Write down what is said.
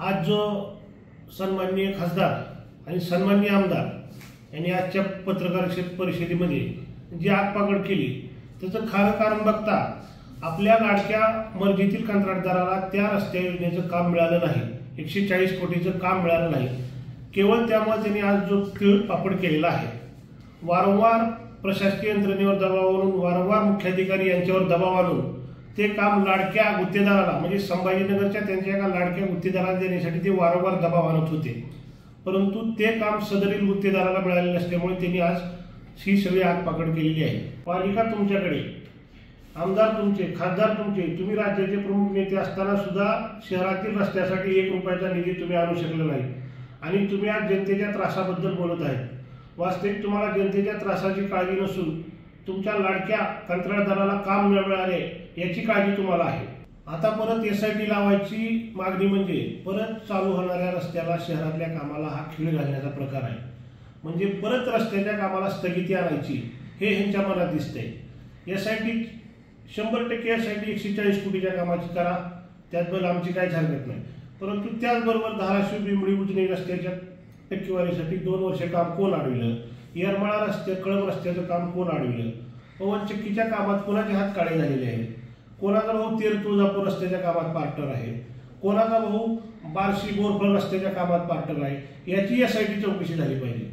आज जो सन्माननीय खासदार आणि सन्माननीय आमदार यांनी आजच्या पत्रकार परिषदेमध्ये जी आगपागड केली त्याचं खरं कारण बघता आपल्या लाडक्या मर्जीतील कंत्राटदाराला त्या रस्ते योजनेचं काम मिळालं नाही, 140 कोटीचं काम मिळालं नाही। केवळ त्यामुळे त्यांनी आज जो तीळ पापड केलेला आहे, वारंवार प्रशासकीय यंत्रणेवर दबाव आणून, वारंवार मुख्याधिकारी यांच्यावर दबाव आणून ते काम लाडक्या गुत्तेदाराला म्हणजे संभाजीनगरच्या त्यांच्या एका लाडक्या गुत्तेदाराला देण्यासाठी ते वारंवार दबाव आणत होते, परंतु ते काम सदरील गुत्तेदाराला मिळाले नसल्यामुळे त्यांनी आज ही सगळी आगपागड केलेली आहे। पालिका तुमच्याकडे, आमदार तुमचे, खासदार तुमचे, तुम्ही राज्याचे प्रमुख नेते असताना सुद्धा शहरातील रस्त्यासाठी 1 रुपयाचा निधी तुम्ही आणू शकले नाही आणि तुम्ही आज जनतेच्या त्रासाबद्दल बोलत आहे। वास्तविक तुम्हाला जनतेच्या त्रासाची काळजी नसून तुमच्या लाडक्या कंत्राटदाराला काम न मिळाले याची काळजी तुम्हाला आहे। आता परत SIT लावायची मागणी म्हणजे परत चालू होणाऱ्या रस्त्याला, शहरातल्या कामाला हा खीळ घालण्याचा प्रकार आहे। म्हणजे परत रस्त्याच्या कामाला स्थगिती आणायची हे ह्यांच्या मनात दिसतंय। SIT 100% SIT 140 कोटीच्या कामाची करा, त्यातबद्दल आमची काही हरकत नाही, परंतु त्याचबरोबर धाराशिव बिंबळी उजनी रस्त्याच्या टक्केवारीसाठी 2 वर्ष काम कोण अडविलं, येरमाळा रस्ते कळंब रस्त्याचं काम कोण अडविलं, पवनचक्कीच्या कामात कोणाचे हात काळे झालेले आहेत, कोणाचा भाऊ तेर तुळजापूर रस्त्याच्या कामात पार्टनर आहे, कोणाचा भाऊ बार्शी बोरफळ रस्त्याच्या कामात पार्टनर आहे, याची SIT चौकशी झाली पाहिजे।